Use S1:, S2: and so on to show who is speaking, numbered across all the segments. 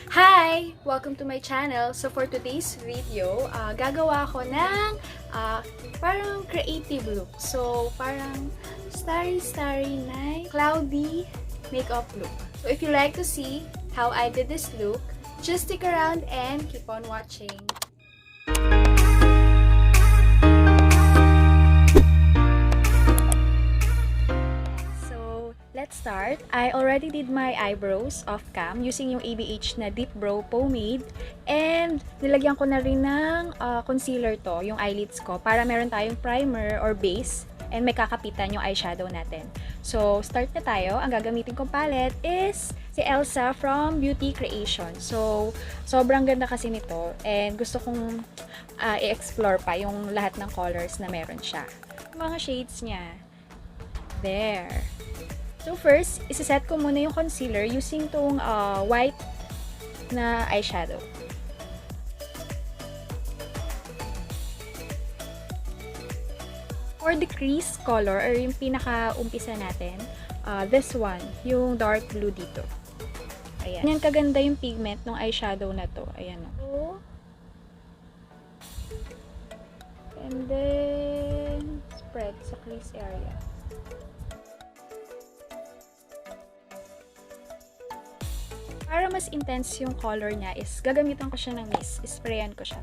S1: Hi! Welcome to my channel. So for today's video, gagawa ako ng parang creative look. So parang starry-starry night, cloudy makeup look. So if you like to see how I did this look, just stick around and keep on watching. Let's start. I already did my eyebrows off cam using yung ABH na Deep Brow Pomade. And nilagyan ko na rin ng concealer to, yung eyelids ko, para meron tayong primer or base and may kakapitan yung eyeshadow natin. So, start na tayo. Ang gagamitin kong palette is si Elsa from Beauty Creation. So, sobrang ganda kasi nito and gusto kong i-explore pa yung lahat ng colors na meron siya. Yung mga shades niya. There. So first, isiset ko muna yung concealer using tong white na eyeshadow. For the crease color, or yung pinaka-umpisa natin, this one, yung dark blue dito. Ayan. Yan kaganda yung pigment ng eyeshadow na to. Ayan o. And then, spread sa crease area. Para mas intense yung color niya is gagamitan ko siya ng mist. Sprayan ko siya.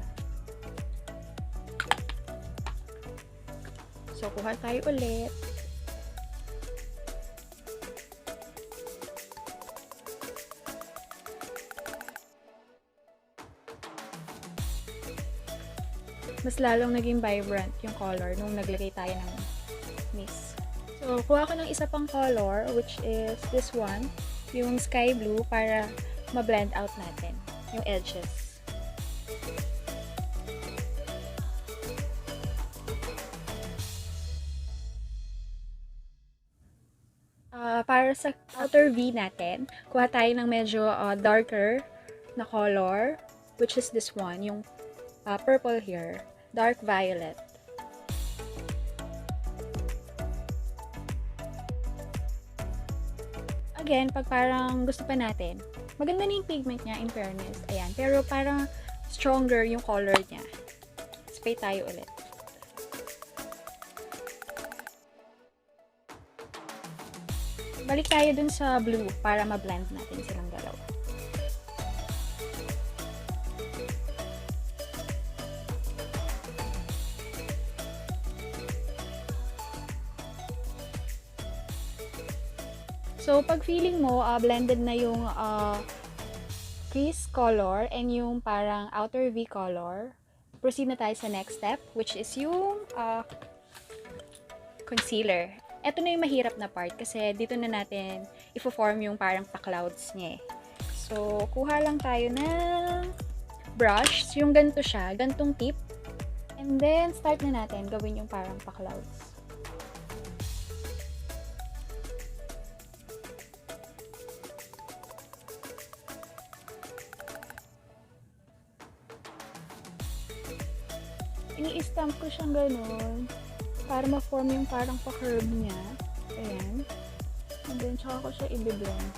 S1: So, kuha tayo ulit. Mas lalong naging vibrant yung color nung naglagay tayo ng mist. So, kuha ko ng isa pang color, which is this one. Yung sky blue para ma-blend out natin yung edges. Para sa outer V natin, kuha tayo ng medyo darker na color, which is this one, yung purple here, dark violet. Again, pag parang gusto pa natin, maganda na yung pigment niya in fairness. Ayan. Pero parang stronger yung color niya. Spray tayo ulit. Balik tayo dun sa blue para ma-blend natin silang dalawa. So, pag feeling mo, blended na yung crease color and yung parang outer V color, proceed na tayo sa next step, which is yung concealer. Ito na yung mahirap na part kasi dito na natin i-form yung parang pa-clouds niya. So, kuha lang tayo ng brush, yung ganito siya, gantong tip. And then, start na natin gawin yung parang pa-clouds. Ini-stamp ko siyang ganun para ma-form yung parang pa-curve niya. Ayan. And then, tsaka ko siya i-blend.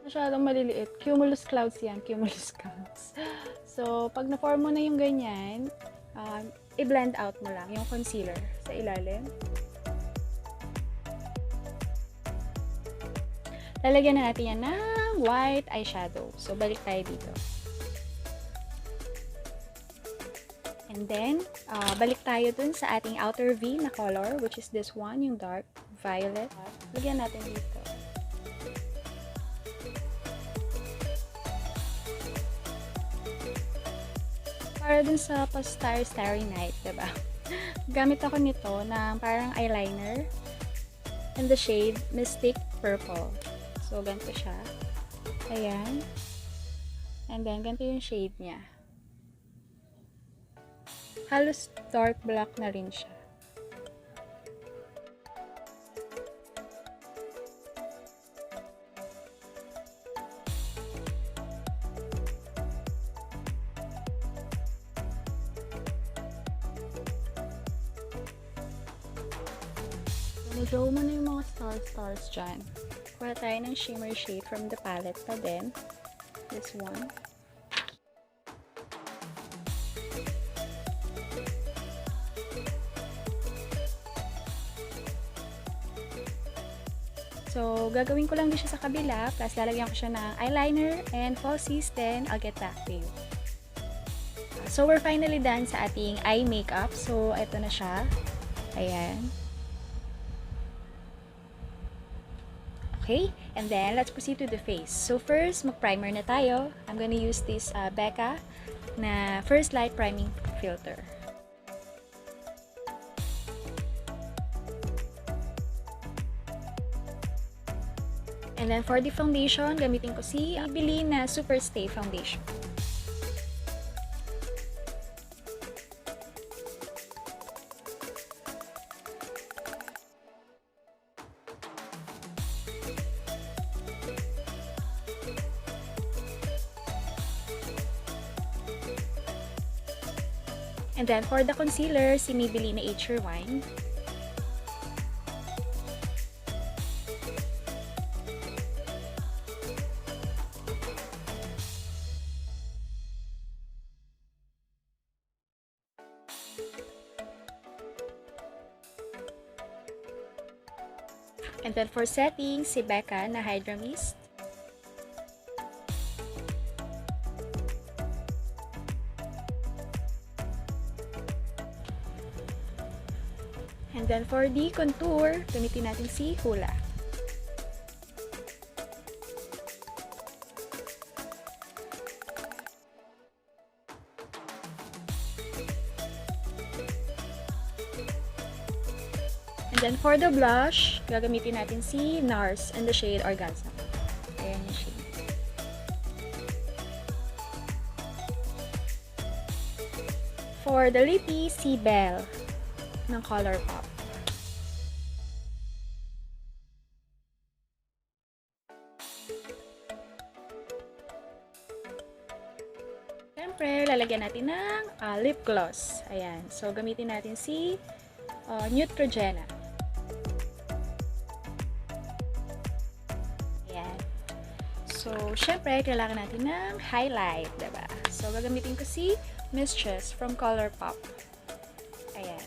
S1: Masyadong maliliit. Cumulus clouds yan. Cumulus clouds. So, pag na-form mo na yung ganyan, i-blend out mo lang yung concealer sa ilalim. Lalagyan na natin yan ng white eyeshadow. So, balik tayo dito. And then, balik tayo dun sa ating outer V na color, which is this one, yung dark violet. Lagyan natin dito. Para dun sa starry night, diba? Gamit ako nito na parang eyeliner in the shade Mystic Purple. So, ganito siya. Ayan. And then, ganito yung shade niya. Halos dark black na rin siya. So, draw mo na yung mga stars dyan. Kuha tayo ng shimmer shade from the palette pa din. This one. So, gagawin ko lang din siya sa kabila, plus lalagyan ko siya ng eyeliner and falsies, then I'll get back to you. So, we're finally done sa ating eye makeup. So, ito na siya. Ayan. Okay, and then let's proceed to the face. So, first, mag-primer na tayo. I'm gonna use this Becca na First Light Priming Filter. And then for the foundation, gamitin ko si Maybelline na Superstay Foundation. And then for the concealer, si Maybelline na Wine. And then for setting, si Becca na Hydramist. And then for the contour, gamitin natin si Hoola. And then for the blush, gagamitin natin si NARS in the shade Orgasm. Ayan yung shade. For the lippie, si Belle ng Colourpop. Siyempre, lalagyan natin ng lip gloss. Ayan. So, gamitin natin si Neutrogena. Ayan. So, syempre, kailangan natin ng highlight, diba? So, gagamitin ko si Mistress from Colourpop. Ayan.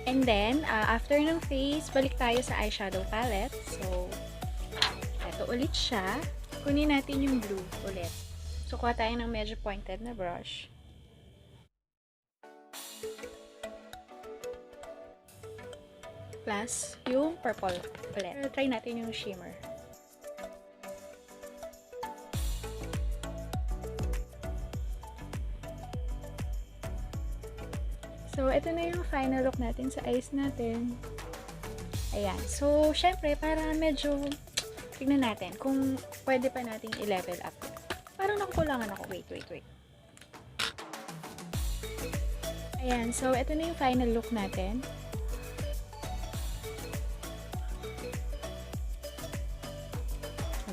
S1: And then, after ng face, balik tayo sa eyeshadow palette. So, eto ulit siya. Kunin natin yung blue ulit. So, kuha tayo ng medyo pointed na brush. Plus, yung purple ulit. Try natin yung shimmer. So, ito na yung final look natin sa eyes natin. Ayan. So, syempre, para medyo tignan natin kung pwede pa natin i-level up. Parang nakukulangan ako. Wait. Ayan. So, ito na yung final look natin.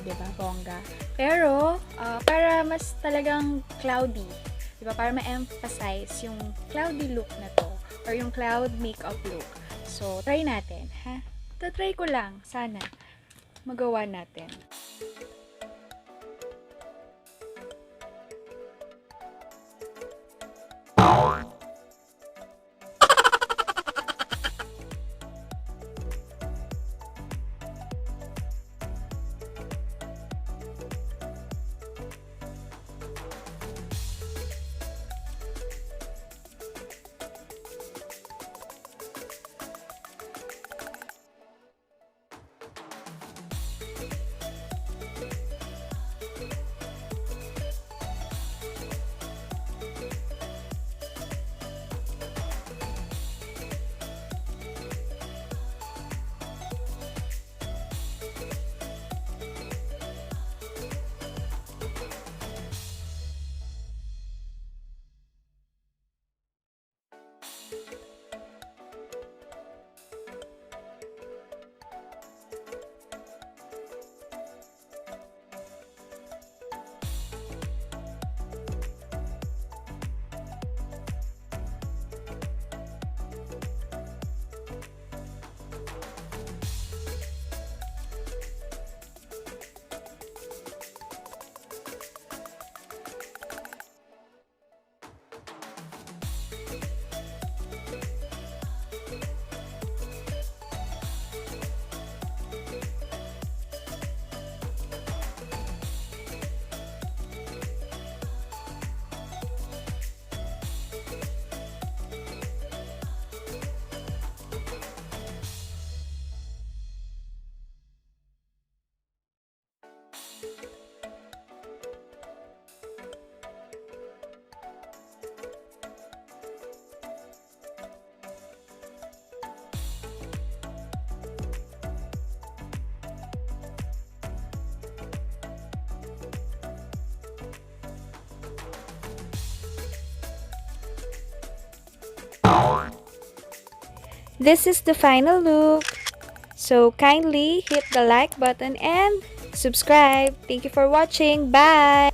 S1: Diba? Bongga. Pero, para mas talagang cloudy, diba? Para ma-emphasize yung cloudy look na to or yung cloud makeup look. So, try natin, ha? Try ko lang. Sana magawa natin. This is the final look. So kindly hit the like button and subscribe. Thank you for watching. Bye!